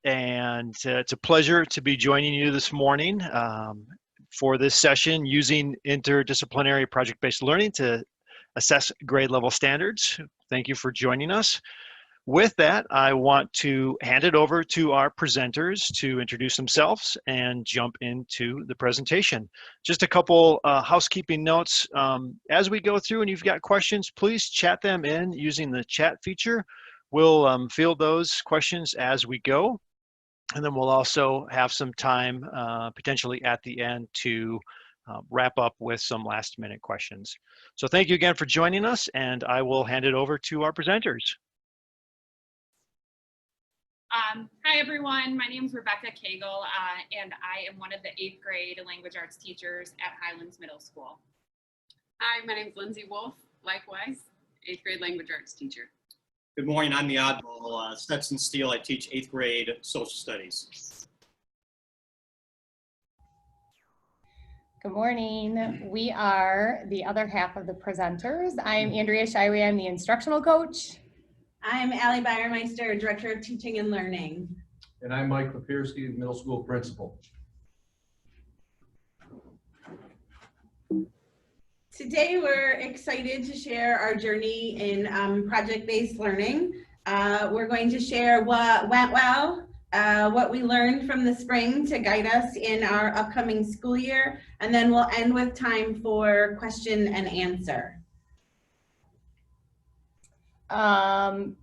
and it's a pleasure to be joining you this morning for this session using interdisciplinary project-based learning to assess grade level standards. Thank you for joining us. With that, I want to hand it over to our presenters to introduce themselves and jump into the presentation. Just a couple housekeeping notes. As we go through and you've got questions, please chat them in using the chat feature. We'll field those questions as we go. And then we'll also have some time potentially at the end to wrap up with some last minute questions. So thank you again for joining us, and I will hand it over to our presenters. Hi everyone, my name is Rebecca Cagle, and I am one of the 8th grade language arts teachers at Highlands Middle School. Hi, my name is Lindsay Wolf, likewise 8th grade language arts teacher. Good morning, I'm the oddball, Stetson Steele. I teach 8th grade social studies. Good morning. We are the other half of the presenters. I'm Andrea Shirey, I'm the instructional coach. I'm Allie Bayermeister, Director of Teaching and Learning. And I'm Mike Papirski, Middle School Principal. Today we're excited to share our journey in project-based learning. We're going to share what went well, what we learned from the spring to guide us in our upcoming school year, and then we'll end with time for question and answer. The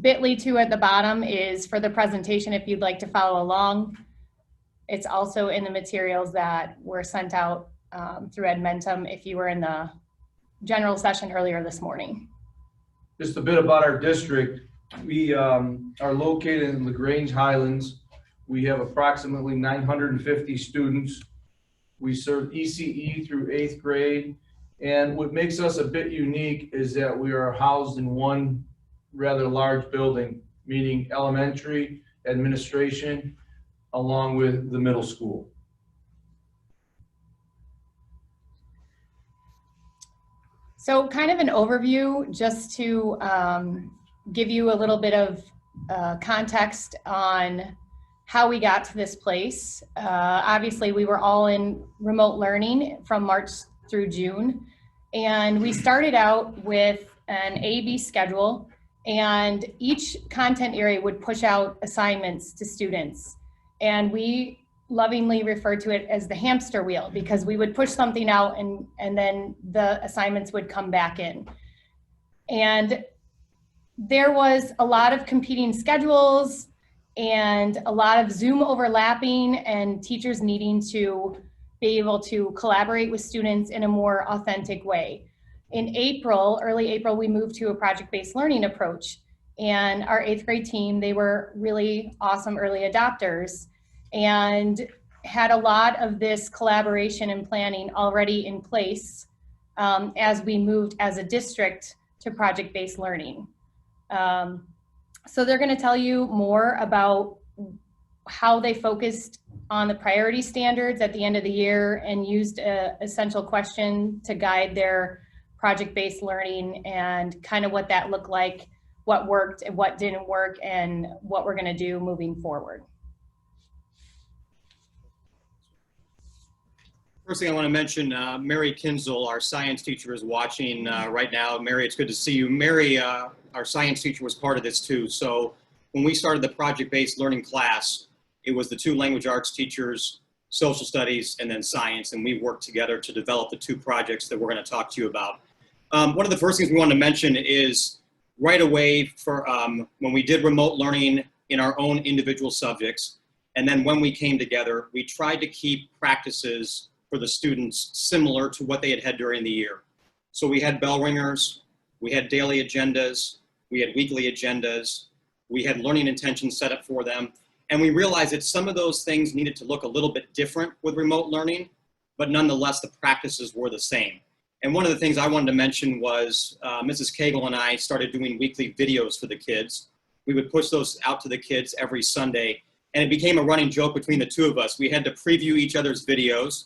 bit.ly 2 at the bottom is for the presentation if you'd like to follow along. It's also in the materials that were sent out through Edmentum if you were in the general session earlier this morning. Just a bit about our district. We are located in LaGrange Highlands. We have approximately 950 students. We serve ECE through 8th grade. And what makes us a bit unique is that we are housed in one rather large building, meaning elementary, administration, along with the middle school. So kind of an overview just to give you a little bit of context on how we got to this place. Obviously, we were all in remote learning from March through June. And we started out with an A/B schedule, and each content area would push out assignments to students. And we lovingly refer to it as the hamster wheel because we would push something out and then the assignments would come back in. And there was a lot of competing schedules and a lot of Zoom overlapping and teachers needing to be able to collaborate with students in a more authentic way. In April, early April, we moved to a project-based learning approach, and our 8th grade team, they were really awesome early adopters and had a lot of this collaboration and planning already in place as we moved as a district to project-based learning. So they're going to tell you more about how they focused on the priority standards at the end of the year and used an essential question to guide their project-based learning and kind of what that looked like, what worked and what didn't work, and what we're going to do moving forward. First thing I want to mention, Mary Kinzel, our science teacher, is watching right now. Mary, it's good to see you. Mary, our science teacher, was part of this too. So when we started the project-based learning class, it was the 2 language arts teachers, social studies, and then science, and we worked together to develop the 2 projects that we're going to talk to you about. One of the first things we want to mention is right away for when we did remote learning in our own individual subjects, and then when we came together, we tried to keep practices for the students similar to what they had had during the year. So we had bell ringers, we had daily agendas, we had weekly agendas, we had learning intentions set up for them. And we realized that some of those things needed to look a little bit different with remote learning, but nonetheless, the practices were the same. And one of the things I wanted to mention was Mrs. Cagle and I started doing weekly videos for the kids. We would push those out to the kids every Sunday, and it became a running joke between the 2 of us. We had to preview each other's videos.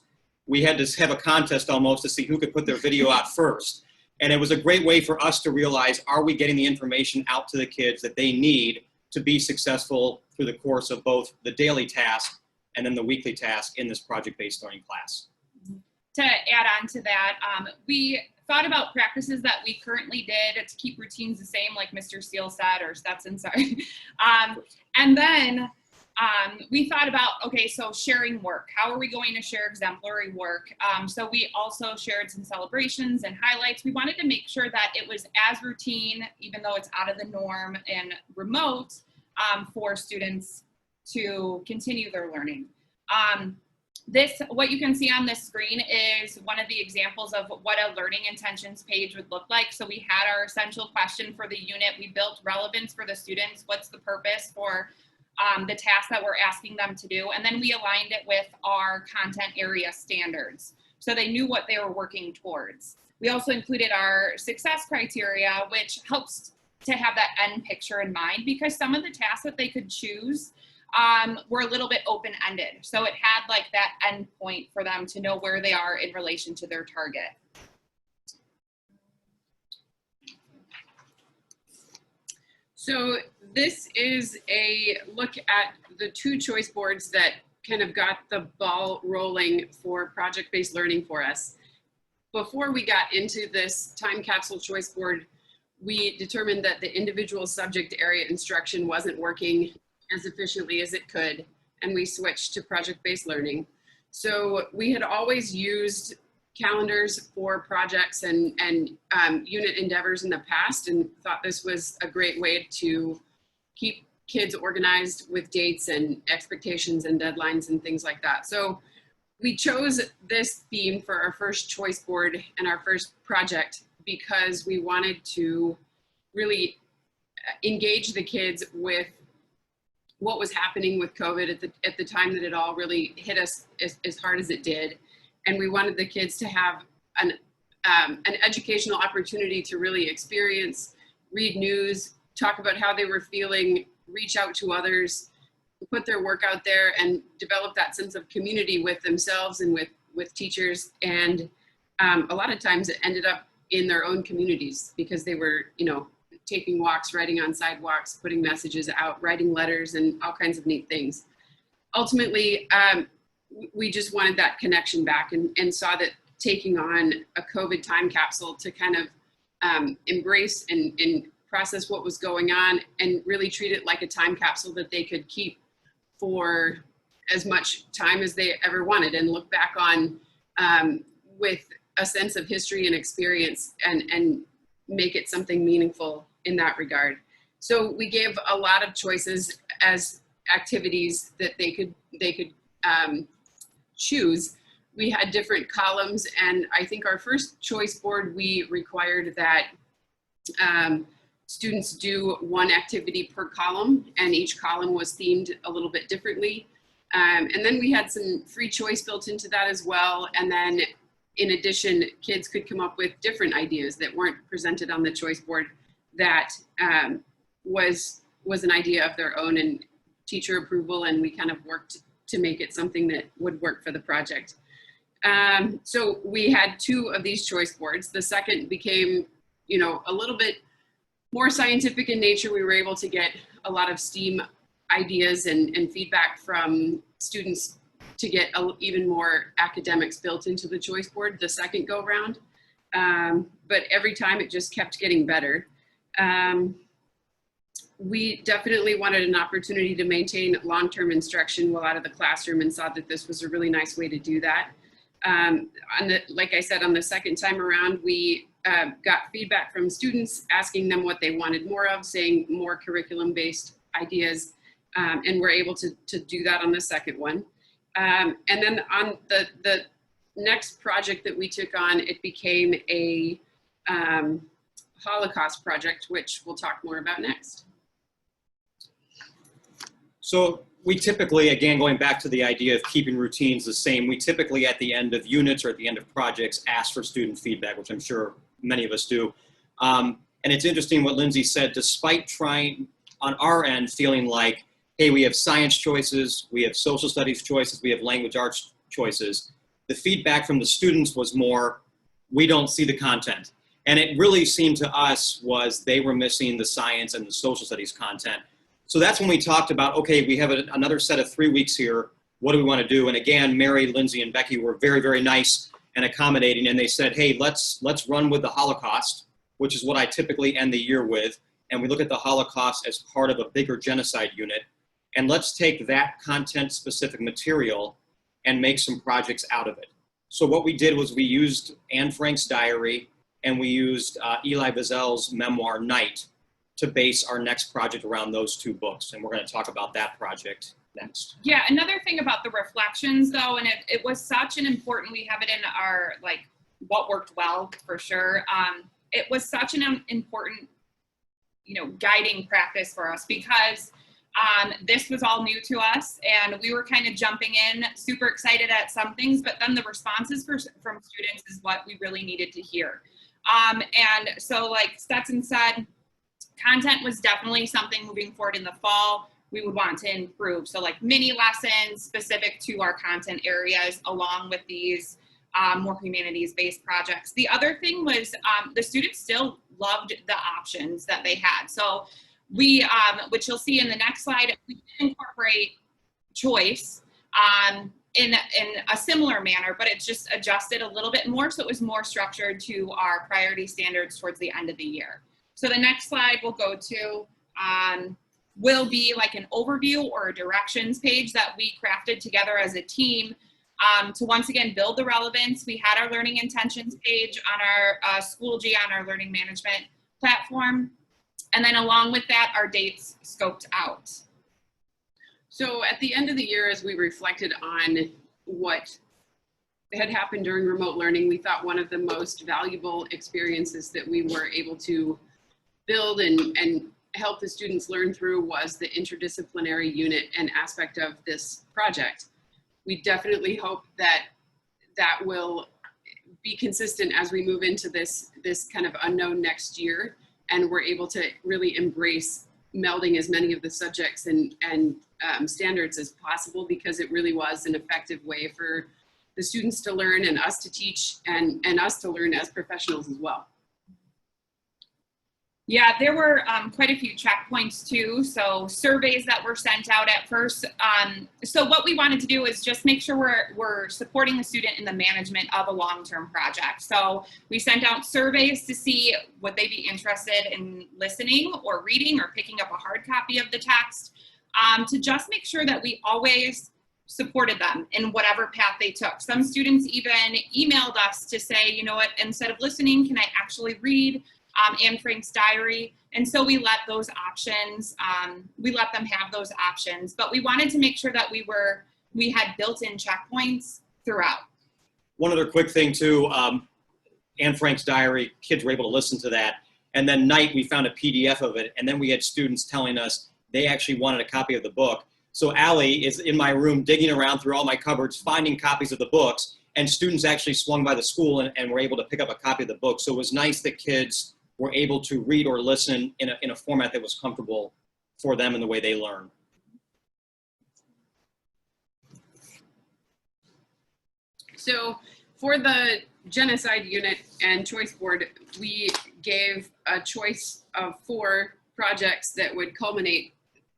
We had to have a contest almost to see who could put their video out first. And it was a great way for us to realize, are we getting the information out to the kids that they need to be successful through the course of both the daily task and then the weekly task in this project-based learning class. To add on to that, we thought about practices that we currently did to keep routines the same, like Mr. Steele said, or Stetson, sorry. And then we thought about, okay, so sharing work. How are we going to share exemplary work? So we also shared some celebrations and highlights. We wanted to make sure that it was as routine, even though it's out of the norm and remote, for students to continue their learning. What you can see on this screen is one of the examples of what a learning intentions page would look like. So we had our essential question for the unit. We built relevance for the students. What's the purpose for the task that we're asking them to do? And then we aligned it with our content area standards, so they knew what they were working towards. We also included our success criteria, which helps to have that end picture in mind, because some of the tasks that they could choose were a little bit open-ended. So it had like that end point for them to know where they are in relation to their target. So this is a look at the 2 choice boards that kind of got the ball rolling for project-based learning for us. Before we got into this time capsule choice board, we determined that the individual subject area instruction wasn't working as efficiently as it could, and we switched to project-based learning. So we had always used calendars for projects and unit endeavors in the past, and thought this was a great way to keep kids organized with dates and expectations and deadlines and things like that. So we chose this theme for our first choice board and our first project because we wanted to really engage the kids with what was happening with COVID at the time that it all really hit us as hard as it did. And we wanted the kids to have an educational opportunity to really experience, read news, talk about how they were feeling, reach out to others, put their work out there, and develop that sense of community with themselves and with teachers. And a lot of times it ended up in their own communities because they were, taking walks, writing on sidewalks, putting messages out, writing letters, and all kinds of neat things. Ultimately, we just wanted that connection back and saw that taking on a COVID time capsule to kind of embrace and process what was going on and really treat it like a time capsule that they could keep for as much time as they ever wanted and look back on with a sense of history and experience and make it something meaningful in that regard. So we gave a lot of choices as activities that they could choose. We had different columns, and I think our first choice board, we required that students do 1 activity per column, and each column was themed a little bit differently. And then we had some free choice built into that as well. And then in addition, kids could come up with different ideas that weren't presented on the choice board that was an idea of their own and teacher approval, and we kind of worked to make it something that would work for the project. So we had 2 of these choice boards. The second became, a little bit more scientific in nature. We were able to get a lot of STEAM ideas and feedback from students to get even more academics built into the choice board the second go round. But every time it just kept getting better. We definitely wanted an opportunity to maintain long-term instruction while out of the classroom, and saw that this was a really nice way to do that. Like I said, on the second time around, we got feedback from students asking them what they wanted more of, saying more curriculum-based ideas, and we're able to do that on the second one. And then on the next project that we took on, it became a Holocaust project, which we'll talk more about next. So we typically, again, going back to the idea of keeping routines the same, we typically at the end of units or at the end of projects ask for student feedback, which I'm sure many of us do. And it's interesting what Lindsay said, despite trying on our end, feeling like, hey, we have science choices, we have social studies choices, we have language arts choices. The feedback from the students was more, we don't see the content. And it really seemed to us was they were missing the science and the social studies content. So that's when we talked about, okay, we have another set of 3 weeks here. What do we want to do? And again, Mary, Lindsay, and Becky were very, very nice and accommodating. And they said, hey, let's run with the Holocaust, which is what I typically end the year with. And we look at the Holocaust as part of a bigger genocide unit. And let's take that content-specific material and make some projects out of it. So what we did was we used Anne Frank's diary and we used Eli Wiesel's memoir, Night, to base our next project around those 2 books. And we're going to talk about that project next. Yeah, another thing about the reflections though, and it was such an important, we have it in our, like, what worked well for sure. It was such an important, guiding practice for us because this was all new to us and we were kind of jumping in, super excited at some things, but then the responses from students is what we really needed to hear. And so like Stetson said, content was definitely something moving forward in the fall we would want to improve. So like mini lessons specific to our content areas along with these more humanities-based projects. The other thing was the students still loved the options that they had. So we, which you'll see in the next slide, we incorporate choice in a similar manner, but it's just adjusted a little bit more. So it was more structured to our priority standards towards the end of the year. So the next slide we'll go to will be like an overview or a directions page that we crafted together as a team to once again build the relevance. We had our learning intentions page on our Schoology on our learning management platform. And then along with that, our dates scoped out. So at the end of the year, as we reflected on what had happened during remote learning, we thought one of the most valuable experiences that we were able to build and help the students learn through was the interdisciplinary unit and aspect of this project. We definitely hope that that will be consistent as we move into this kind of unknown next year, and we're able to really embrace melding as many of the subjects and standards as possible, because it really was an effective way for the students to learn and us to teach and us to learn as professionals as well. Yeah, there were quite a few checkpoints too. So surveys that were sent out at first. So what we wanted to do is just make sure we're supporting the student in the management of a long-term project. So we sent out surveys to see would they be interested in listening or reading or picking up a hard copy of the text, to just make sure that we always supported them in whatever path they took. Some students even emailed us to say, you know what, instead of listening, can I actually read Anne Frank's diary? And so we let those options, we let them have those options, but we wanted to make sure that we had built-in checkpoints throughout. One other quick thing too, Anne Frank's diary, kids were able to listen to that. And then Night, we found a PDF of it. And then we had students telling us they actually wanted a copy of the book. So Allie is in my room digging around through all my cupboards, finding copies of the books, and students actually swung by the school and were able to pick up a copy of the book. So it was nice that kids were able to read or listen in a format that was comfortable for them in the way they learn. So for the genocide unit and choice board, we gave a choice of 4 projects that would culminate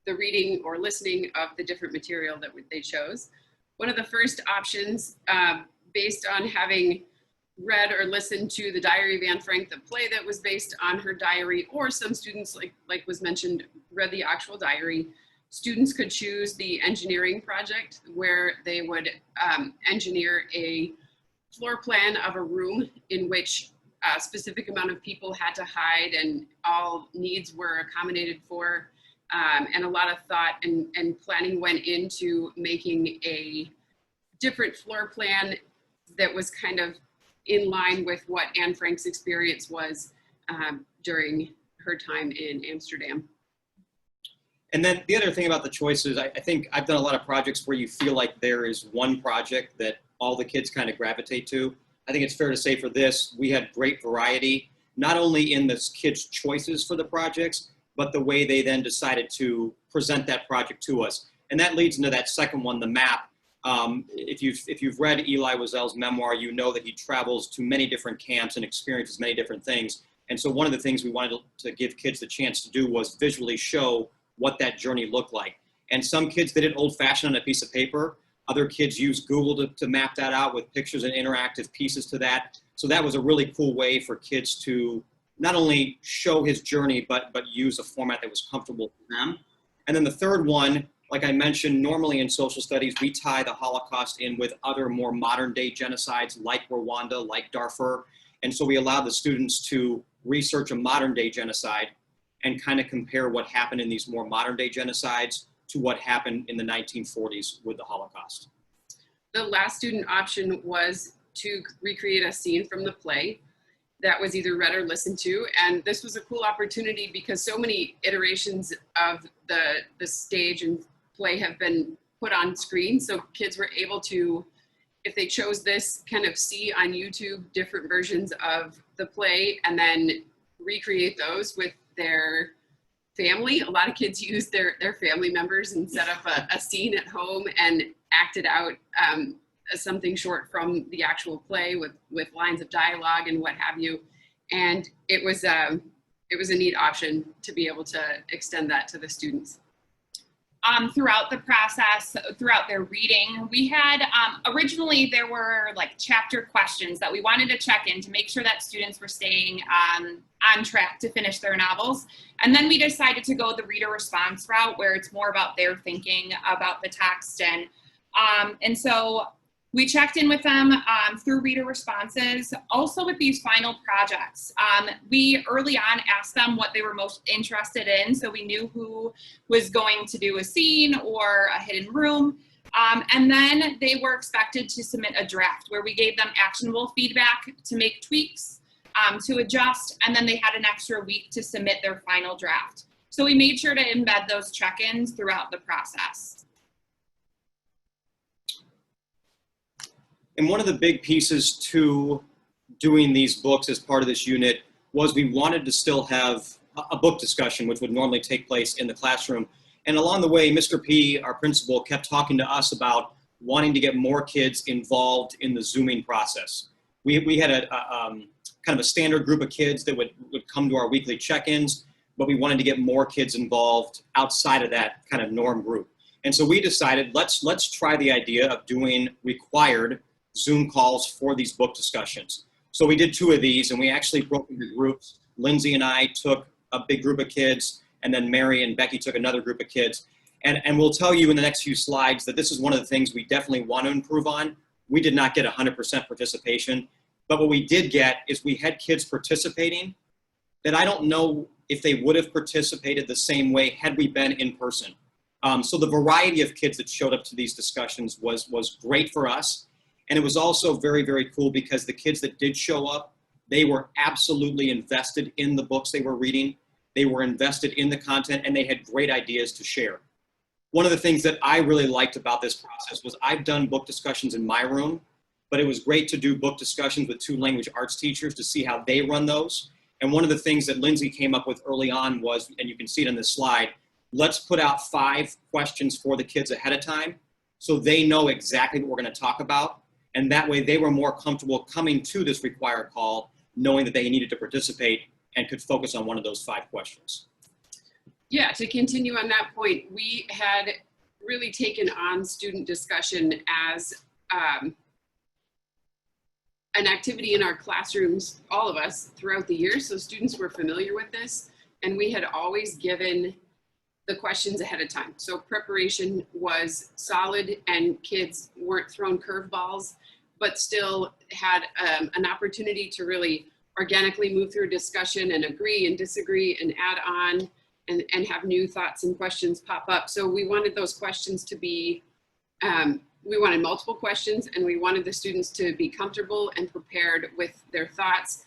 the reading or listening of the different material that they chose. One of the first options, based on having read or listened to the Diary of Anne Frank, the play that was based on her diary, or some students, like was mentioned, read the actual diary. Students could choose the engineering project, where they would engineer a floor plan of a room in which a specific amount of people had to hide and all needs were accommodated for. And a lot of thought and planning went into making a different floor plan that was kind of in line with what Anne Frank's experience was during her time in Amsterdam. And then the other thing about the choices, I think I've done a lot of projects where you feel like there is one project that all the kids kind of gravitate to. I think it's fair to say for this, we had great variety, not only in the kids' choices for the projects, but the way they then decided to present that project to us. And that leads into that second one, the map. If you've read Eli Wiesel's memoir, you know that he travels to many different camps and experiences many different things. And so one of the things we wanted to give kids the chance to do was visually show what that journey looked like. And some kids did it old-fashioned on a piece of paper. Other kids used Google to map that out with pictures and interactive pieces to that. So that was a really cool way for kids to not only show his journey, but use a format that was comfortable for them. And then the third one, like I mentioned, normally in social studies, we tie the Holocaust in with other more modern day genocides like Rwanda, like Darfur. And so we allow the students to research a modern day genocide and kind of compare what happened in these more modern day genocides to what happened in the 1940s with the Holocaust. The last student option was to recreate a scene from the play that was either read or listened to. And this was a cool opportunity because so many iterations of the stage and play have been put on screen. So kids were able to, if they chose this, kind of see on YouTube different versions of the play and then recreate those with their family. A lot of kids use their family members and set up a scene at home and act it out as something short from the actual play with lines of dialogue and what have you. And it was a neat option to be able to extend that to the students. Throughout the process, throughout their reading, we had, originally there were like chapter questions that we wanted to check in to make sure that students were staying on track to finish their novels. And then we decided to go the reader response route where it's more about their thinking about the text. And so we checked in with them through reader responses. Also with these final projects, we early on asked them what they were most interested in, so we knew who was going to do a scene or a hidden room. And then they were expected to submit a draft where we gave them actionable feedback to make tweaks, to adjust, and then they had an extra week to submit their final draft. So we made sure to embed those check-ins throughout the process. And one of the big pieces to doing these books as part of this unit was we wanted to still have a book discussion, which would normally take place in the classroom. And along the way, Mr. P, our principal, kept talking to us about wanting to get more kids involved in the Zooming process. We had a kind of a standard group of kids that would come to our weekly check-ins, but we wanted to get more kids involved outside of that kind of norm group. And so we decided, let's try the idea of doing required Zoom calls for these book discussions. So we did 2 of these, and we actually broke into groups. Lindsay and I took a big group of kids, and then Mary and Becky took another group of kids. And we'll tell you in the next few slides that this is one of the things we definitely want to improve on. We did not get 100% participation, but what we did get is we had kids participating that I don't know if they would have participated the same way had we been in person. So the variety of kids that showed up to these discussions was great for us. And it was also very, very cool because the kids that did show up, they were absolutely invested in the books they were reading. They were invested in the content, and they had great ideas to share. One of the things that I really liked about this process was I've done book discussions in my room, but it was great to do book discussions with 2 language arts teachers to see how they run those. And one of the things that Lindsay came up with early on was, and you can see it on this slide, let's put out 5 questions for the kids ahead of time so they know exactly what we're going to talk about. And that way they were more comfortable coming to this required call, knowing that they needed to participate and could focus on one of those 5 questions. Yeah, to continue on that point, we had really taken on student discussion as an activity in our classrooms, all of us, throughout the year. So students were familiar with this, and we had always given the questions ahead of time. So preparation was solid and kids weren't thrown curveballs, but still had an opportunity to really organically move through discussion and agree and disagree and add on and have new thoughts and questions pop up. So we wanted those questions to be, we wanted multiple questions, and we wanted the students to be comfortable and prepared with their thoughts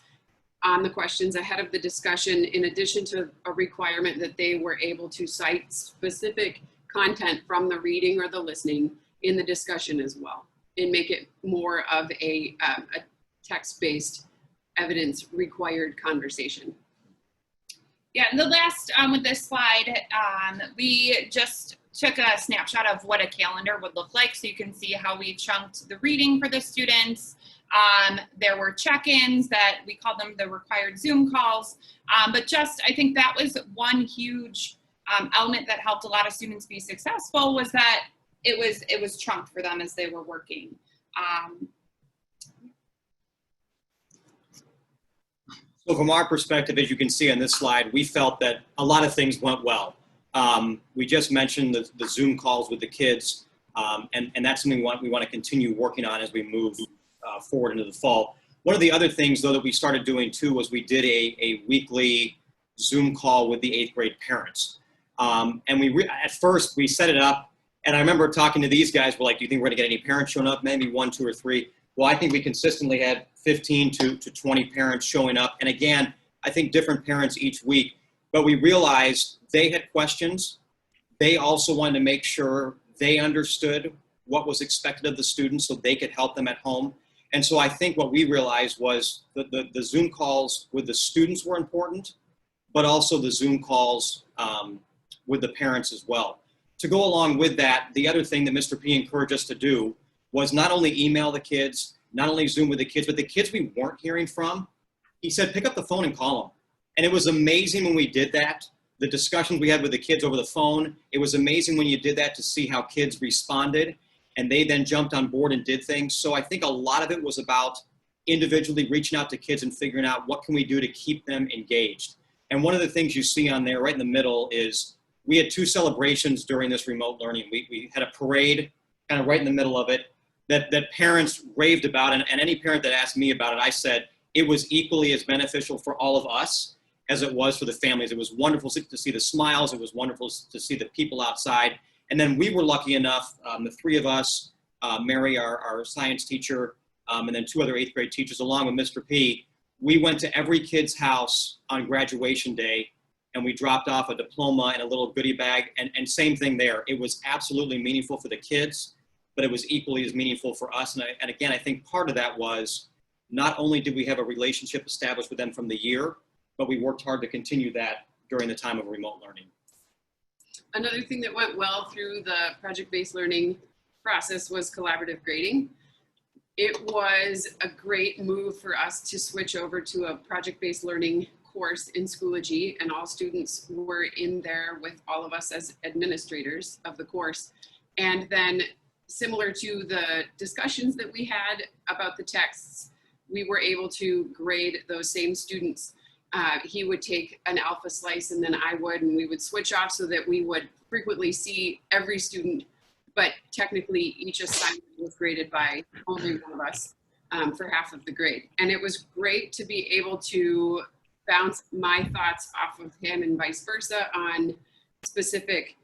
on the questions ahead of the discussion, in addition to a requirement that they were able to cite specific content from the reading or the listening in the discussion as well, and make it more of a text-based evidence required conversation. Yeah, and the last, with this slide, we just took a snapshot of what a calendar would look like, so you can see how we chunked the reading for the students. There were check-ins that we called them the required Zoom calls, but just, I think that was one huge element that helped a lot of students be successful was that it was chunked for them as they were working. So from our perspective, as you can see on this slide, we felt that a lot of things went well. We just mentioned the Zoom calls with the kids, and that's something we want to continue working on as we move forward into the fall. One of the other things, though, that we started doing too was we did a weekly Zoom call with the 8th grade parents. And at first we set it up, and I remember talking to these guys, we're like, do you think we're gonna get any parents showing up? Maybe 1, 2, or 3. Well, I think we consistently had 15 to 20 parents showing up. And again, I think different parents each week, but we realized they had questions. They also wanted to make sure they understood what was expected of the students so they could help them at home. And so I think what we realized was that the Zoom calls with the students were important, but also the Zoom calls with the parents as well. To go along with that, the other thing that Mr. P encouraged us to do was not only email the kids, not only Zoom with the kids, but the kids we weren't hearing from, he said, pick up the phone and call them. And it was amazing when we did that, the discussions we had with the kids over the phone. It was amazing when you did that to see how kids responded, and they then jumped on board and did things. So I think a lot of it was about individually reaching out to kids and figuring out what can we do to keep them engaged. And one of the things you see on there right in the middle is we had 2 celebrations during this remote learning. We had a parade kind of right in the middle of it that parents raved about. And any parent that asked me about it, I said it was equally as beneficial for all of us as it was for the families. It was wonderful to see the smiles. It was wonderful to see the people outside. And then we were lucky enough, the 3 of us, Mary, our science teacher, and then 2 other 8th grade teachers, along with Mr. P, we went to every kid's house on graduation day, and we dropped off a diploma and a little goodie bag, and same thing there. It was absolutely meaningful for the kids, but it was equally as meaningful for us. And again, I think part of that was not only did we have a relationship established with them from the year, but we worked hard to continue that during the time of remote learning. Another thing that went well through the project-based learning process was collaborative grading. It was a great move for us to switch over to a project-based learning course in Schoology, and all students were in there with all of us as administrators of the course. And then similar to the discussions that we had about the texts, we were able to grade those same students. He would take an alpha slice and then I would, and we would switch off so that we would frequently see every student, but technically each assignment was graded by only one of us for half of the grade. And it was great to be able to bounce my thoughts off of him and vice versa on specific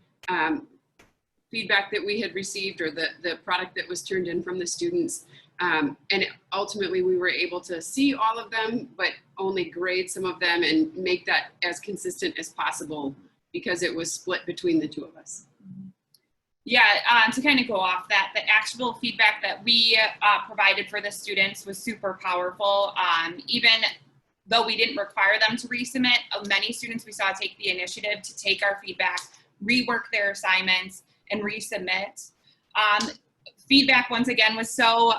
feedback that we had received or the product that was turned in from the students. And ultimately we were able to see all of them, but only grade some of them and make that as consistent as possible because it was split between the 2 of us. Yeah, to kind of go off that, the actual feedback that we provided for the students was super powerful. Even though we didn't require them to resubmit, many students we saw take the initiative to take our feedback, rework their assignments, and resubmit. Feedback, once again, was so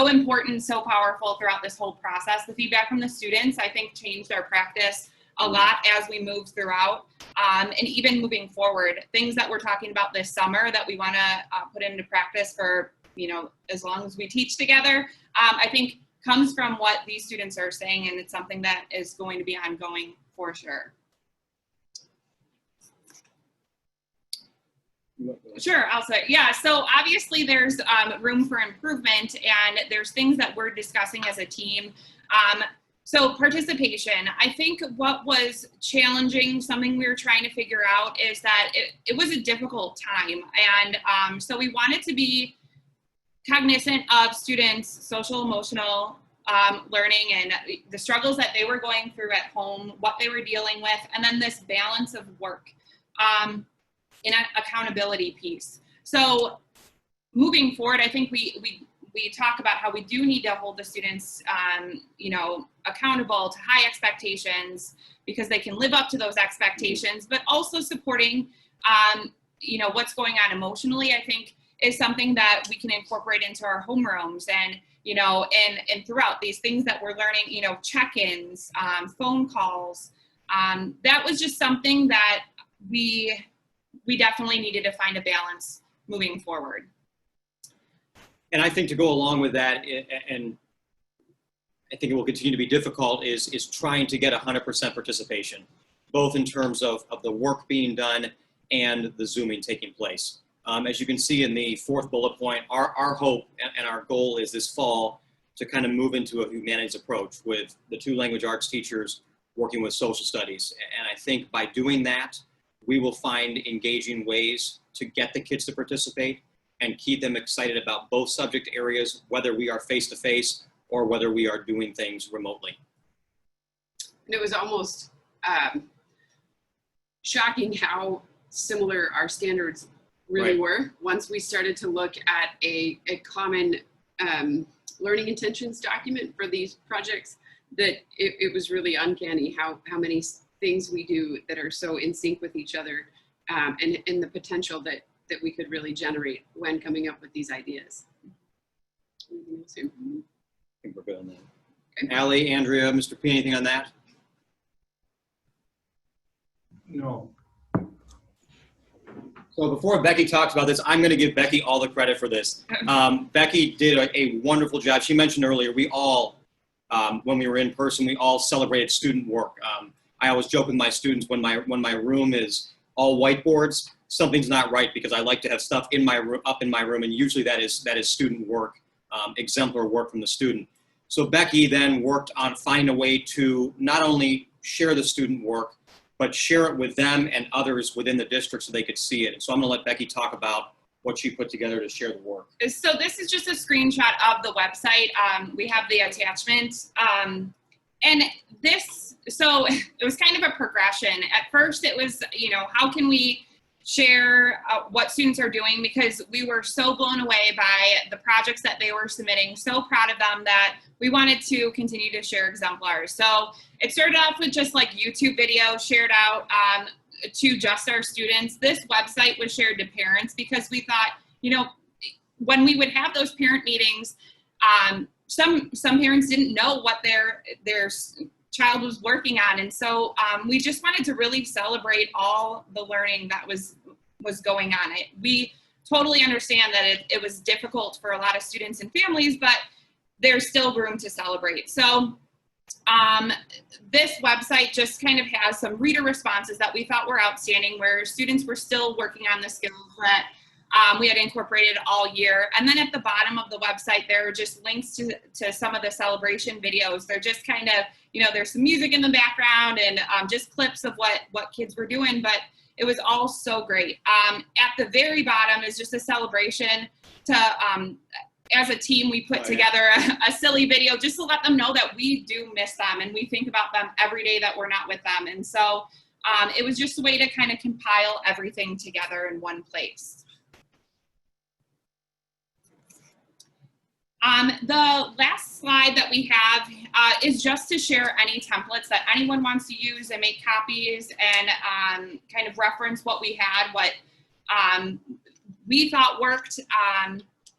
important, so powerful throughout this whole process. The feedback from the students, I think, changed our practice a lot as we moved throughout, and even moving forward. Things that we're talking about this summer that we want to put into practice for, as long as we teach together, I think comes from what these students are saying, and it's something that is going to be ongoing for sure. Sure, I'll say, yeah, so obviously there's room for improvement, and there's things that we're discussing as a team. So participation, I think what was challenging, something we were trying to figure out is that it was a difficult time. And so we wanted to be cognizant of students' social, emotional learning and the struggles that they were going through at home, what they were dealing with, and then this balance of work in an accountability piece. So moving forward, I think we talk about how we do need to hold the students, accountable to high expectations because they can live up to those expectations, but also supporting, what's going on emotionally, I think is something that we can incorporate into our homerooms and, and throughout these things that we're learning, check-ins, phone calls. That was just something that we definitely needed to find a balance moving forward. And I think to go along with that, and I think it will continue to be difficult, is trying to get 100% participation, both in terms of the work being done and the Zooming taking place. As you can see in the fourth bullet point, our hope and our goal is this fall to kind of move into a humanities approach with the 2 language arts teachers working with social studies. And I think by doing that, we will find engaging ways to get the kids to participate and keep them excited about both subject areas, whether we are face-to-face or whether we are doing things remotely. And it was almost shocking how similar our standards really Right. were once we started to look at a common learning intentions document for these projects, that it was really uncanny how many things we do that are so in sync with each other, and the potential that we could really generate when coming up with these ideas. Anything else here? I think we're good on that. Okay. Allie, Andrea, Mr. P, anything on that? No. So before Becky talks about this, I'm going to give Becky all the credit for this. Becky did a wonderful job. She mentioned earlier, we all, when we were in person, we all celebrated student work. I always joke with my students, when my room is all whiteboards, something's not right, because I like to have stuff in my room, up in my room, and usually that is student work, exemplar work from the student. So Becky then worked on finding a way to not only share the student work, but share it with them and others within the district so they could see it. And so I'm gonna let Becky talk about what she put together to share the work. So this is just a screenshot of the website. We have the attachment. And this, so it was kind of a progression. At first it was, how can we share what students are doing, because we were so blown away by the projects that they were submitting, so proud of them that we wanted to continue to share exemplars. So it started off with just like YouTube videos shared out to just our students. This website was shared to parents because we thought, when we would have those parent meetings, some parents didn't know what their child was working on. And so we just wanted to really celebrate all the learning that was going on. We totally understand that it was difficult for a lot of students and families, but there's still room to celebrate. So this website just kind of has some reader responses that we thought were outstanding, where students were still working on the skills that we had incorporated all year. And then at the bottom of the website, there are just links to some of the celebration videos. They're just kind of, there's some music in the background and just clips of what kids were doing, but it was all so great. At the very bottom is just a celebration to, as a team, we put together a silly video just to let them know that we do miss them and we think about them every day that we're not with them. And so it was just a way to kind of compile everything together in one place. The last slide that we have is just to share any templates that anyone wants to use and make copies and kind of reference what we had, what we thought worked.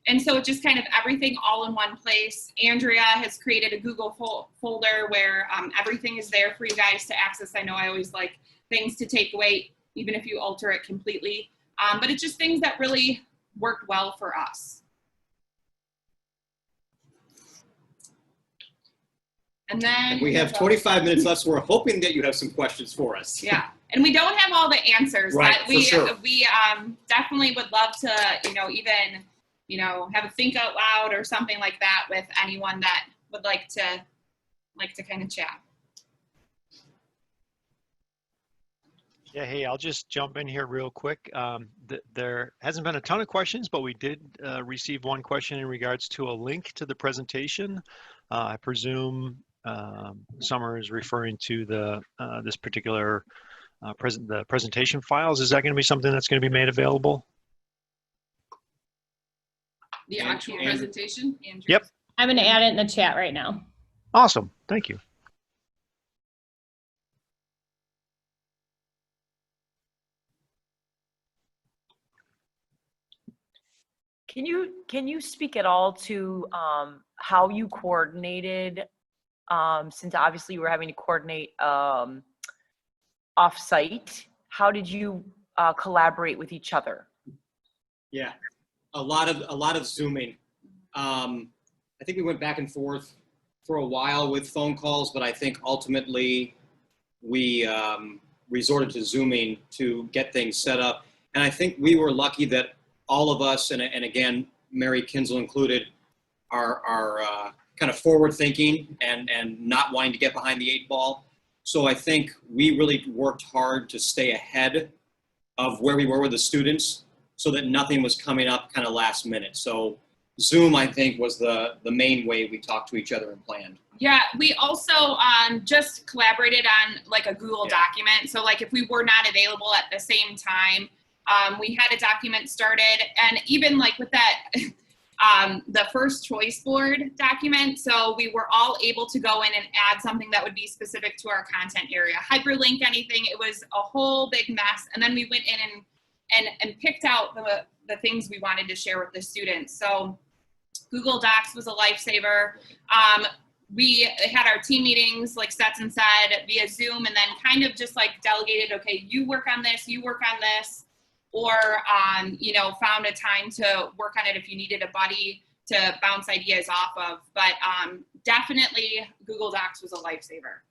And so just kind of everything all in one place. Andrea has created a Google folder where everything is there for you guys to access. I know I always like things to take away, even if you alter it completely. But it's just things that really worked well for us. And then We have 25 minutes left, so we're hoping that you have some questions for us. Yeah, and we don't have all the answers, Right, but we for sure. we definitely would love to, even have a think out loud or something like that with anyone that would like to kind of chat. Yeah, hey, I'll just jump in here real quick. There hasn't been a ton of questions, but we did receive one question in regards to a link to the presentation. I presume Summer is referring to the this particular the presentation files. Is that going to be something that's going to be made available? The actual Andrew. presentation? Andrew. Yep. I'm going to add it in the chat right now. Awesome, thank you. Can you speak at all to how you coordinated, since obviously you were having to coordinate off-site, how did you collaborate with each other? Yeah, a lot of Zooming. I think we went back and forth for a while with phone calls, but I think ultimately we resorted to Zooming to get things set up. And I think we were lucky that all of us, and again, Mary Kinzel included, are kind of forward thinking and not wanting to get behind the 8 ball. So I think we really worked hard to stay ahead of where we were with the students so that nothing was coming up kind of last minute. So Zoom, I think, was the main way we talked to each other and planned. Yeah, we also just collaborated on like a Google document. So like if we were not available at the same time, we had a document started, and even like with that, the first choice board document. So we were all able to go in and add something that would be specific to our content area, hyperlink anything. It was a whole big mess. And then we went in and picked out the things we wanted to share with the students. So Google Docs was a lifesaver. We had our team meetings, like Stetson said, via Zoom, and then kind of just like delegated, okay, you work on this, you work on this, or, you know, found a time to work on it if you needed a buddy to bounce ideas off of. But definitely Google Docs was a lifesaver.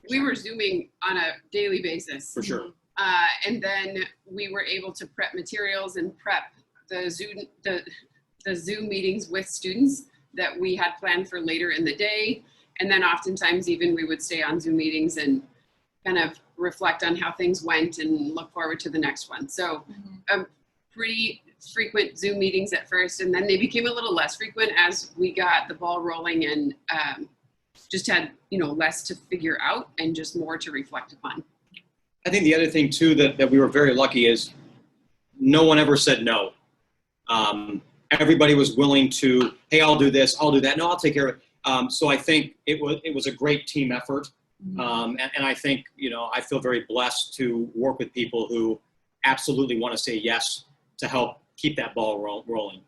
We were Zooming on a daily basis. For sure. And then we were able to prep materials and prep the Zoom meetings with students that we had planned for later in the day. And then oftentimes even we would stay on Zoom meetings and kind of reflect on how things went and look forward to the next one. So pretty frequent Zoom meetings at first, and then they became a little less frequent as we got the ball rolling and just had, you know, less to figure out and just more to reflect upon. I think the other thing too that we were very lucky is no one ever said no. Everybody was willing to, hey, I'll do this, I'll do that. No, I'll take care of it. So I think it was a great team effort. And I think, you know, I feel very blessed to work with people who absolutely want to say yes to help keep that ball rolling.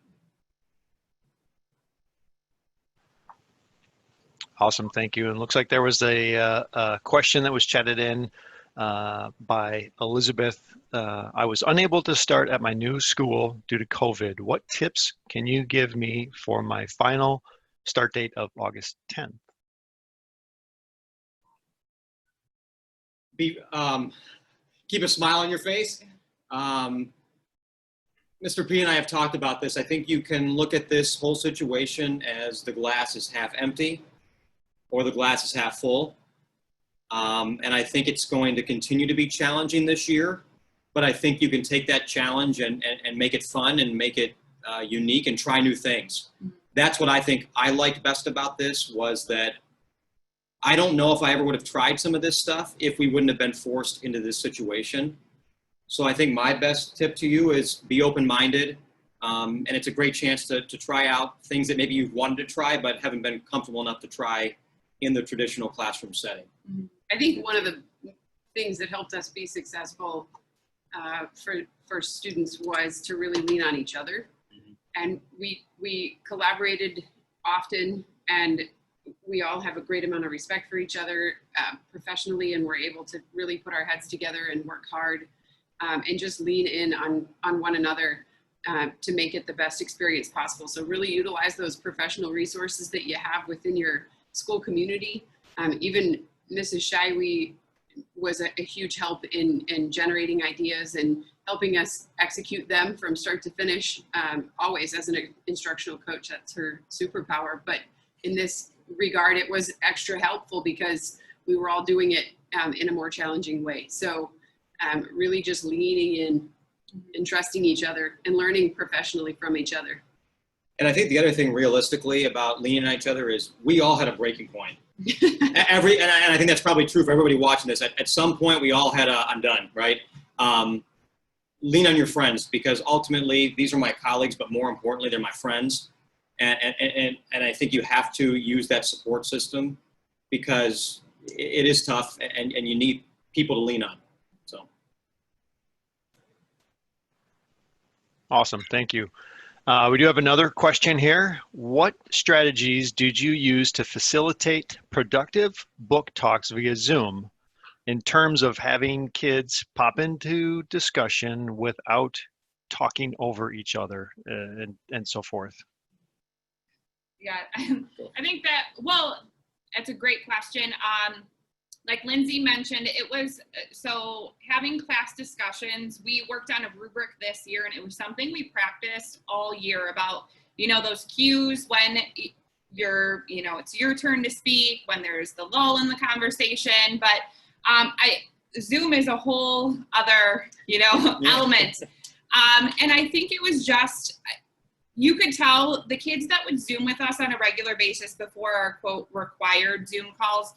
Awesome, thank you. And it looks like there was a question that was chatted in by Elizabeth. I was unable to start at my new school due to COVID. What tips can you give me for my final start date of August 10th? Keep a smile on your face. Mr. P and I have talked about this. I think you can look at this whole situation as the glass is half empty or the glass is half full. And I think it's going to continue to be challenging this year, but I think you can take that challenge and make it fun and make it unique and try new things. That's what I think I liked best about this, was that I don't know if I ever would have tried some of this stuff if we wouldn't have been forced into this situation. So I think my best tip to you is be open-minded. And it's a great chance to try out things that maybe you've wanted to try but haven't been comfortable enough to try in the traditional classroom setting. I think one of the things that helped us be successful for students was to really lean on each other. And we collaborated often, and we all have a great amount of respect for each other professionally, and we're able to really put our heads together and work hard and just lean in on one another to make it the best experience possible. So really utilize those professional resources that you have within your school community. Even Mrs. Shai was a huge help in generating ideas and helping us execute them from start to finish. Always as an instructional coach, that's her superpower. But in this regard, it was extra helpful because we were all doing it in a more challenging way. So really just leaning in and trusting each other and learning professionally from each other. And I think the other thing realistically about leaning on each other is we all had a breaking point. And I think that's probably true for everybody watching this. At some point, we all had a I'm done, right? Lean on your friends, because ultimately these are my colleagues, but more importantly, they're my friends. And I think you have to use that support system because it is tough and you need people to lean on. So. Awesome, thank you. We do have another question here. What strategies did you use to facilitate productive book talks via Zoom? in terms of having kids pop into discussion without talking over each other and so forth? Yeah, I think that, well, that's a great question. Like Lindsay mentioned, it was, so having class discussions, we worked on a rubric this year, and it was something we practiced all year about, you know, those cues when you're, you know, it's your turn to speak, when there's the lull in the conversation. But Zoom is a whole other, you know, element. And I think it was just, you could tell the kids that would Zoom with us on a regular basis before our quote required Zoom calls,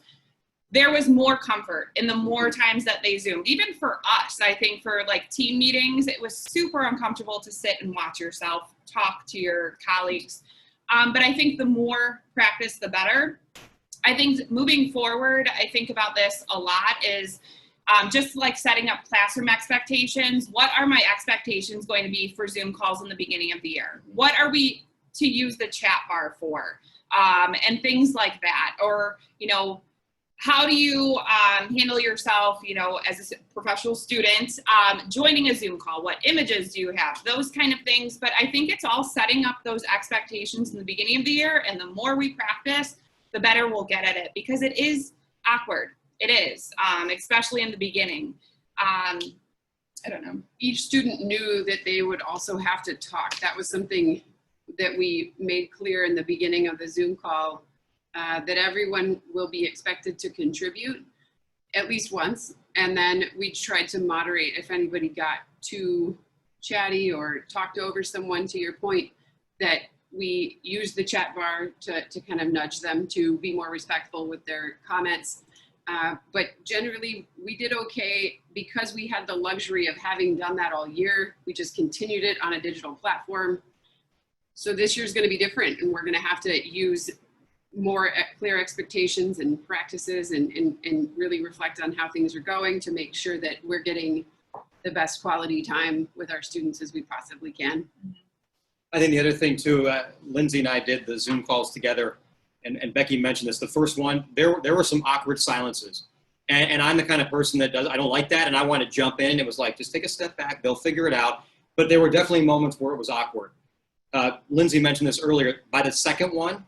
there was more comfort in the more times that they Zoomed. Even for us, I think for like team meetings, it was super uncomfortable to sit and watch yourself talk to your colleagues. But I think the more practice, the better. I think moving forward, I think about this a lot is just like setting up classroom expectations. What are my expectations going to be for Zoom calls in the beginning of the year? What are we to use the chat bar for? And things like that. Or, you know, how do you handle yourself, you know, as a professional student, joining a Zoom call? What images do you have? Those kind of things. But I think it's all setting up those expectations in the beginning of the year. And the more we practice, the better we'll get at it, because it is awkward. It is, especially in the beginning. I don't know. Each student knew that they would also have to talk. That was something that we made clear in the beginning of the Zoom call, that everyone will be expected to contribute at least once. And then we tried to moderate if anybody got too chatty or talked over someone, to your point, that we used the chat bar to kind of nudge them to be more respectful with their comments. But generally we did okay because we had the luxury of having done that all year. We just continued it on a digital platform. So this year's going to be different, and we're going to have to use more clear expectations and practices and really reflect on how things are going to make sure that we're getting the best quality time with our students as we possibly can. I think the other thing too, Lindsay and I did the Zoom calls together, and Becky mentioned this. The first one, there were some awkward silences, and I'm the kind of person that I don't like that, and I want to jump in. It was like, just take a step back, they'll figure it out. But there were definitely moments where it was awkward. Lindsay mentioned this earlier. By the second one,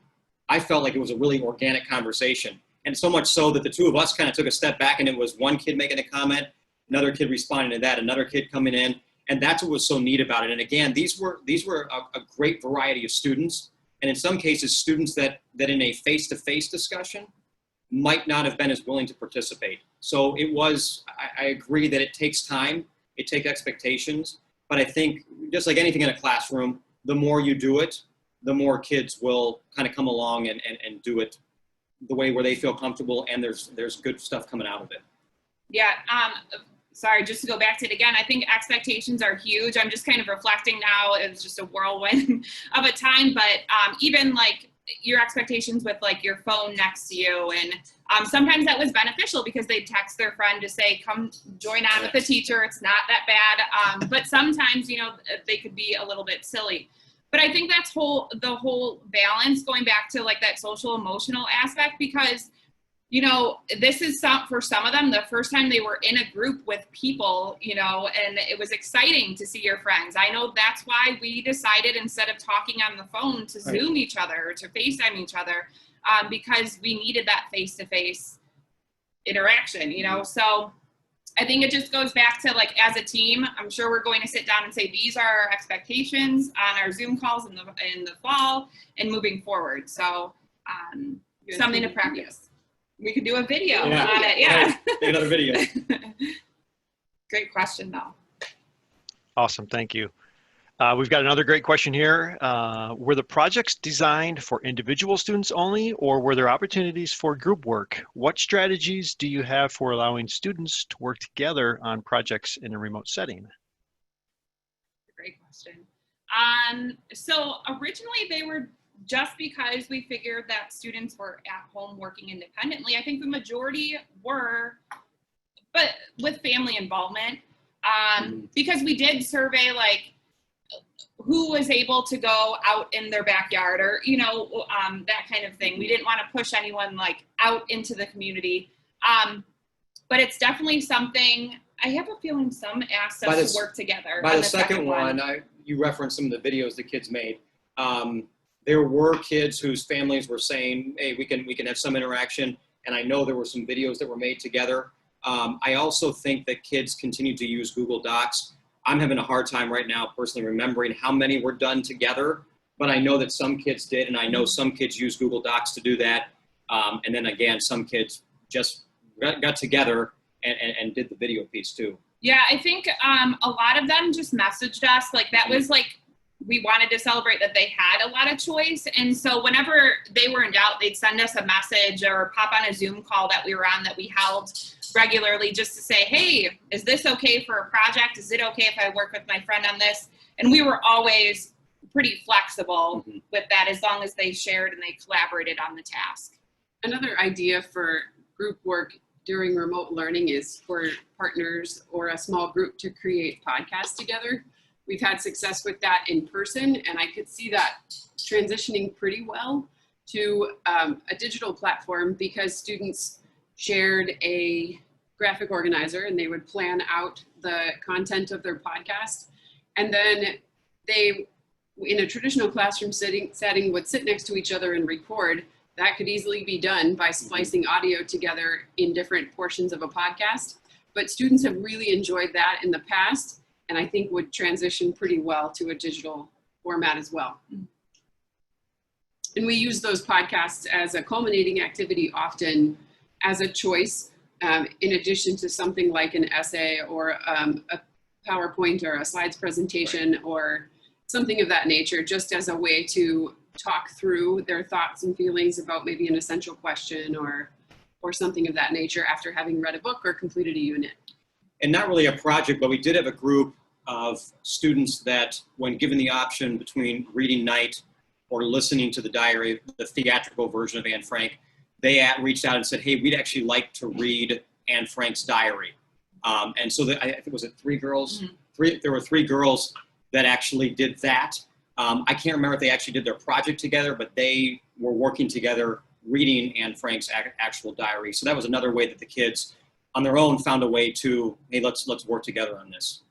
I felt like it was a really organic conversation, and so much so that the two of us kind of took a step back, and it was one kid making a comment, another kid responding to that, another kid coming in. And that's what was so neat about it. And again, these were a great variety of students. And in some cases, students that in a face-to-face discussion might not have been as willing to participate. So it was, I agree that it takes time, it takes expectations. But I think just like anything in a classroom, the more you do it, the more kids will kind of come along and do it the way where they feel comfortable, and there's good stuff coming out of it. Yeah. Sorry, just to go back to it again, I think expectations are huge. I'm just kind of reflecting now. It was just a whirlwind of a time, but even like your expectations with like your phone next to you. And sometimes that was beneficial because they'd text their friend to say, come join on with the teacher. It's not that bad. But sometimes, you know, they could be a little bit silly. But I think that's the whole balance, going back to like that social emotional aspect, because you know, this is for some of them, the first time they were in a group with people, you know, and it was exciting to see your friends. I know that's why we decided, instead of talking on the phone, to Zoom each other or to FaceTime each other, because we needed that face-to-face interaction, you know. So I think it just goes back to, like, as a team, I'm sure we're going to sit down and say, these are our expectations on our Zoom calls in the fall and moving forward. So something to practice. We could do a video on it, yeah. Take another video. Great question, though. Awesome, thank you. We've got another great question here. Were the projects designed for individual students only, or were there opportunities for group work? What strategies do you have for allowing students to work together on projects in a remote setting? Great question. So originally they were just because we figured that students were at home working independently. I think the majority were, but with family involvement, because we did survey like who was able to go out in their backyard, or, you know, that kind of thing. We didn't want to push anyone like out into the community. but it's definitely something, I have a feeling some asked By us the- to work together. By on the second one, you referenced some of the videos the kids made. There were kids whose families were saying, hey, we can have some interaction. And I know there were some videos that were made together. I also think that kids continue to use Google Docs. I'm having a hard time right now personally remembering how many were done together, but I know that some kids did, and I know some kids use Google Docs to do that. And then again, some kids just got together and did the video piece too. Yeah, I think a lot of them just messaged us. Like that was like, we wanted to celebrate that they had a lot of choice. And so whenever they were in doubt, they'd send us a message or pop on a Zoom call that we were on that we held regularly just to say, hey, is this okay for a project? Is it okay if I work with my friend on this? And we were always pretty flexible with that as long as they shared and they collaborated on the task. Another idea for group work during remote learning is for partners or a small group to create podcasts together. We've had success with that in person, and I could see that transitioning pretty well to a digital platform because students shared a graphic organizer and they would plan out the content of their podcast. And then they, in a traditional classroom setting, would sit next to each other and record. That could easily be done by splicing audio together in different portions of a podcast. But students have really enjoyed that in the past, and I think would transition pretty well to a digital format as well. And we use those podcasts as a culminating activity often as a choice, in addition to something like an essay or a PowerPoint or a slides presentation or something of that nature, just as a way to talk through their thoughts and feelings about maybe an essential question or something of that nature after having read a book or completed a unit. And not really a project, but we did have a group of students that, when given the option between reading night or listening to the diary, the theatrical version of Anne Frank, they reached out and said, hey, we'd actually like to read Anne Frank's diary. And so I think, was it 3 girls? There were 3 girls that actually did that. I can't remember if they actually did their project together, but they were working together reading Anne Frank's actual diary. So that was another way that the kids on their own found a way to, hey, let's work together on this.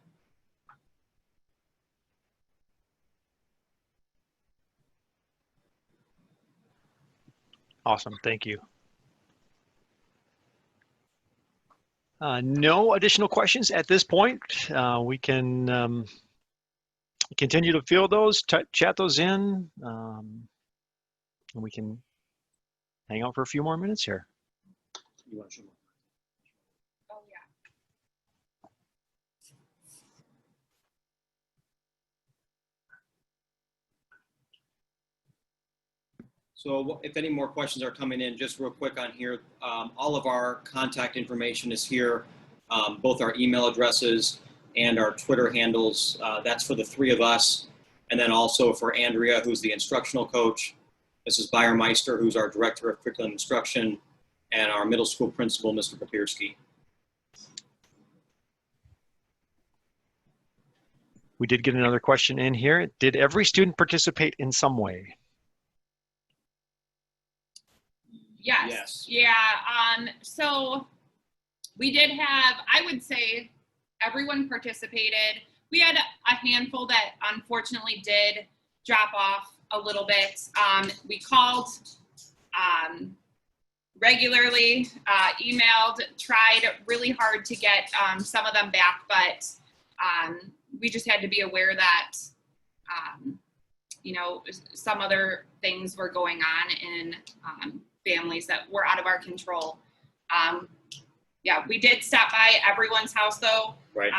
Awesome, thank you. No additional questions at this point. We can continue to field those, chat those in, and we can hang out for a few more minutes here. You want to show more? Oh, yeah. So if any more questions are coming in, just real quick on here, all of our contact information is here, both our email addresses and our Twitter handles. That's for the 3 of us. And then also for Andrea, who's the instructional coach, Mrs. Bayermeister, who's our director of curriculum instruction, and our middle school principal, Mr. Papirski. We did get another question in here. Did every student participate in some way? Yes. Yeah. So we did have, I would say everyone participated. We had a handful that unfortunately did drop off a little bit. We called regularly, emailed, tried really hard to get some of them back, but we just had to be aware that, you know, some other things were going on in families that were out of our control. Yeah, we did stop by everyone's house though. Right.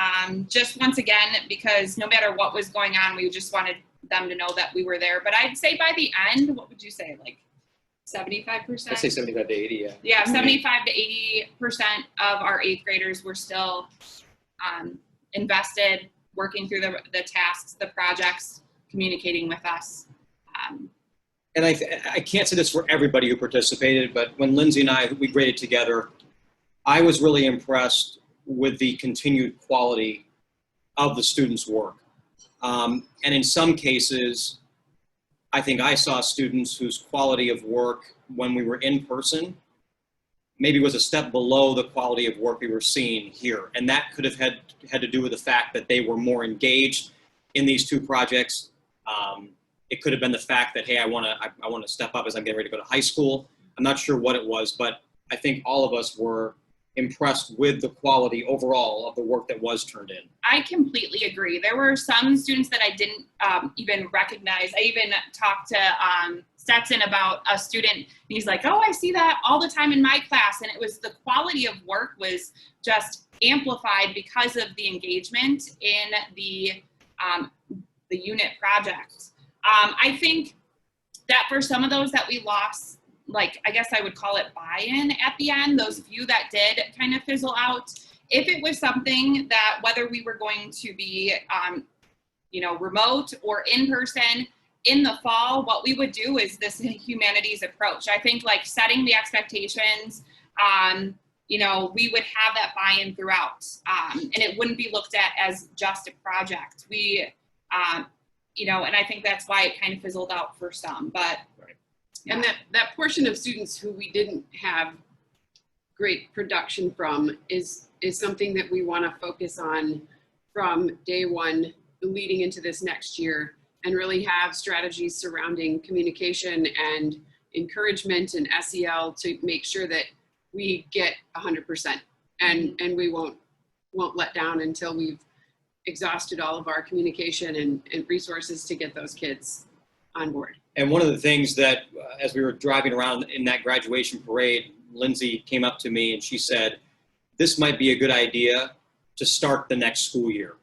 Just once again, because no matter what was going on, we just wanted them to know that we were there. But I'd say by the end, what would you say, like 75%? I'd say 75 to 80, yeah. Yeah, 75 to 80% of our 8th graders were still invested, working through the tasks, the projects, communicating with us. And I can't say this for everybody who participated, but when Lindsay and we graded together, I was really impressed with the continued quality of the students' work. And in some cases, I think I saw students whose quality of work when we were in person maybe was a step below the quality of work we were seeing here. And that could have had to do with the fact that they were more engaged in these two projects. It could have been the fact that, hey, I want to step up as I'm getting ready to go to high school. I'm not sure what it was, but I think all of us were impressed with the quality overall of the work that was turned in. I completely agree. There were some students that I didn't even recognize. I even talked to Stetson about a student, and he's like, oh, I see that all the time in my class. And it was the quality of work was just amplified because of the engagement in the unit project. I think that for some of those that we lost, like, I guess I would call it buy-in at the end, those few that did kind of fizzle out. If it was something that whether we were going to be, remote or in person in the fall, what we would do is this humanities approach. I think like setting the expectations, we would have that buy-in throughout, and it wouldn't be looked at as just a project. And I think that's why it kind of fizzled out for some, but. Right. Yeah. And that portion of students who we didn't have great production from is something that we want to focus on from day one leading into this next year, and really have strategies surrounding communication and encouragement and SEL to make sure that we get 100% and we won't let down until we've exhausted all of our communication and resources to get those kids on board. And one of the things that, as we were driving around in that graduation parade, Lindsay came up to me and she said, this might be a good idea to start the next school year.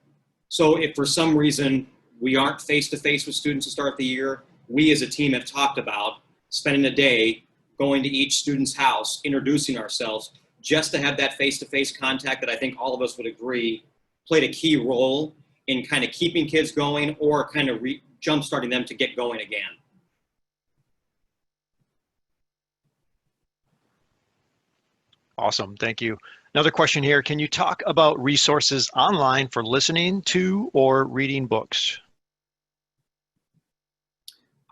So if for some reason we aren't face-to-face with students to start the year, we as a team have talked about spending a day going to each student's house, introducing ourselves, just to have that face-to-face contact that I think all of us would agree played a key role in kind of keeping kids going or kind of jump-starting them to get going again. Awesome, thank you. Another question here, can you talk about resources online for listening to or reading books?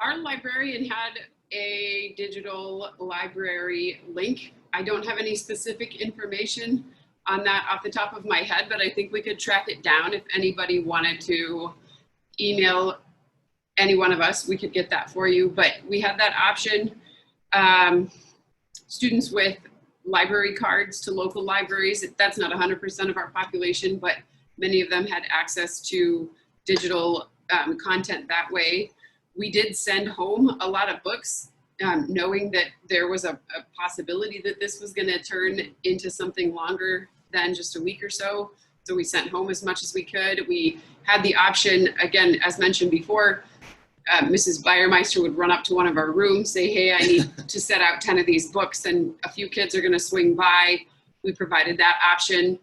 Our librarian had a digital library link. I don't have any specific information on that off the top of my head, but I think we could track it down. If anybody wanted to email any one of us, we could get that for you. But we have that option. Students with library cards to local libraries, that's not 100% of our population, but many of them had access to digital content that way. We did send home a lot of books, knowing that there was a possibility that this was going to turn into something longer than just a week or so. So we sent home as much as we could. We had the option, again, as mentioned before, Mrs. Bayermeister would run up to one of our rooms, say, hey, I need to set out 10 of these books and a few kids are going to swing by. We provided that option.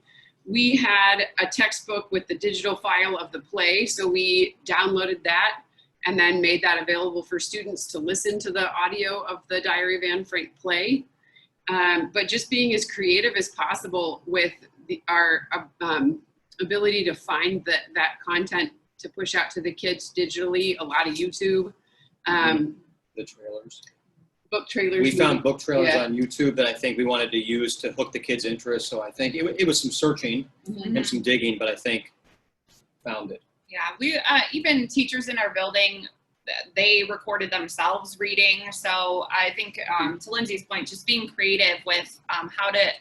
We had a textbook with the digital file of the play, so we downloaded that and then made that available for students to listen to the audio of the Diary of Anne Frank play. But just being as creative as possible with our ability to find that content to push out to the kids digitally, a lot of YouTube. The trailers. Book trailers. We found book trailers Yeah. on YouTube that I think we wanted to use to hook the kids' interest. So I think it was some searching and some digging, but I think found it. Yeah, we even teachers in our building, they recorded themselves reading. So I think to Lindsay's point, just being creative with how to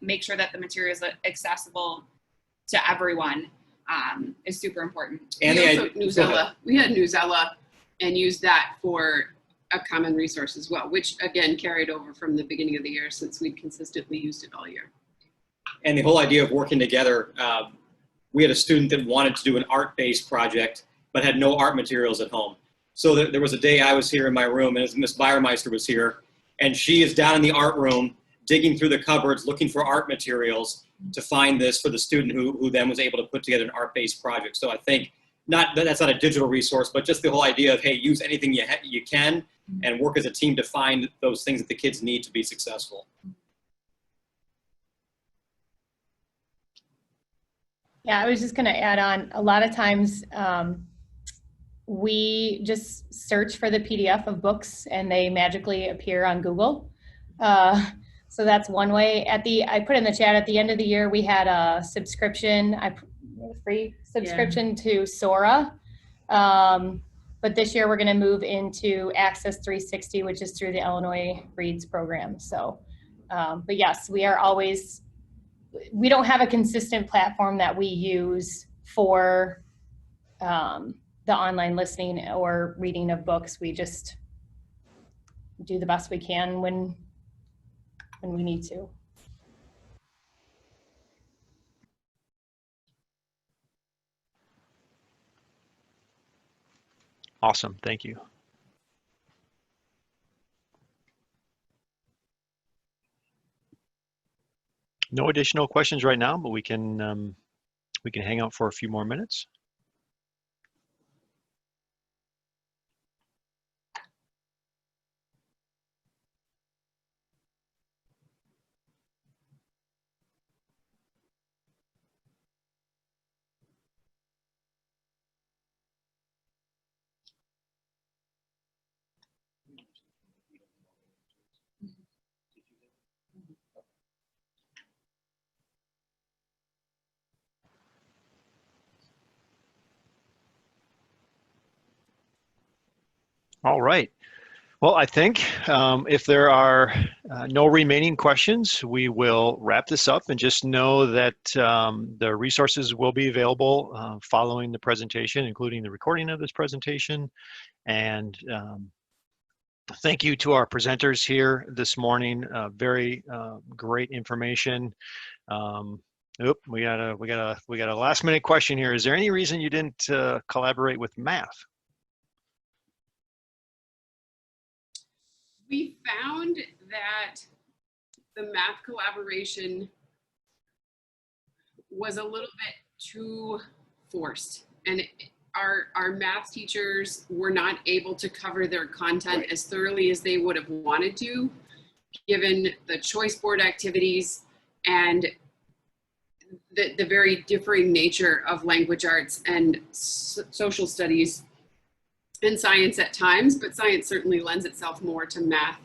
make sure that the material is accessible to everyone is super important. And we also Newsella. We had Newsella and used that for a common resource as well, which again carried over from the beginning of the year since we'd consistently used it all year. And the whole idea of working together, we had a student that wanted to do an art-based project, but had no art materials at home. So there was a day I was here in my room, and Miss Bayermeister was here, and she is down in the art room, digging through the cupboards, looking for art materials to find this for the student who then was able to put together an art-based project. So I think that's not a digital resource, but just the whole idea of, hey, use anything you can and work as a team to find those things that the kids need to be successful. Yeah, I was just going to add on, a lot of times we just search for the PDF of books and they magically appear on Google. So that's one way. I put in the chat, at the end of the year, we had a subscription, free subscription to Sora. But this year we're going to move into Access 360, which is through the Illinois Reads program. So, but yes, we don't have a consistent platform that we use for the online listening or reading of books. We just do the best we can when we need to. Awesome, thank you. No additional questions right now, but we can hang out for a few more minutes. All right. Well, I think if there are no remaining questions, we will wrap this up, and just know that the resources will be available following the presentation, including the recording of this presentation. And thank you to our presenters here this morning. Very great information. We got a last minute question here. Is there any reason you didn't collaborate with math? We found that the math collaboration was a little bit too forced, and our math teachers were not able to cover their content as thoroughly as they would have wanted to, given the choice board activities and the very differing nature of language arts and social studies and science at times, but science certainly lends itself more to math.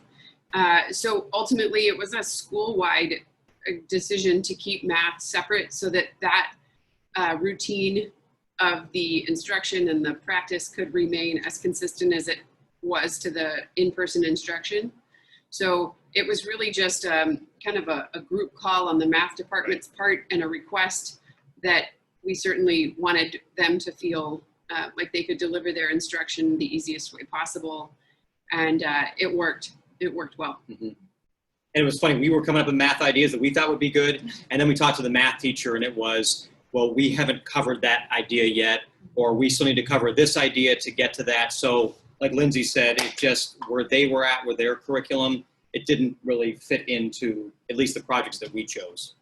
So ultimately it was a school-wide decision to keep math separate so that routine of the instruction and the practice could remain as consistent as it was to the in-person instruction. So it was really just kind of a group call on the math department's part, and a request that we certainly wanted them to feel like they could deliver their instruction the easiest way possible. And it worked well. Mm-hmm. And it was funny, we were coming up with math ideas that we thought would be good. And then we talked to the math teacher, and it was, well, we haven't covered that idea yet, or we still need to cover this idea to get to that. So like Lindsay said, it just, where they were at with their curriculum, it didn't really fit into at least the projects that we chose.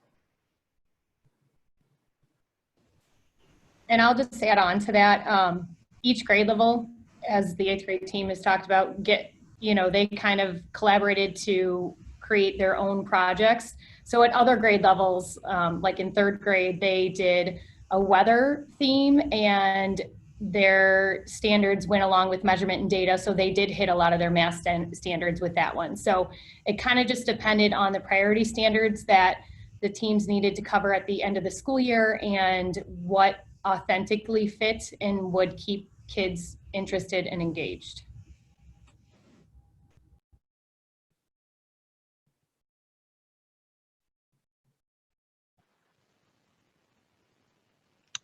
And I'll just add on to that, each grade level, as the 8th grade team has talked about, they kind of collaborated to create their own projects. So at other grade levels, like in 3rd grade, they did a weather theme, and their standards went along with measurement and data. So they did hit a lot of their math standards with that one. So it kind of just depended on the priority standards that the teams needed to cover at the end of the school year, and what authentically fit and would keep kids interested and engaged.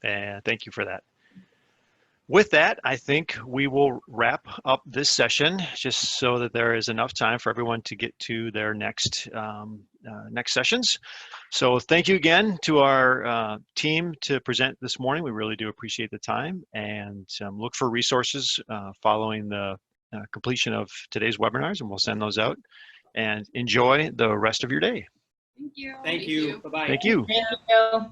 And thank you for that. With that, I think we will wrap up this session, just so that there is enough time for everyone to get to their next sessions. So thank you again to our team to present this morning. We really do appreciate the time, and look for resources following the completion of today's webinars, and we'll send those out. And enjoy the rest of your day. Thank you. Thank you. Bye-bye. Thank you. Thank you.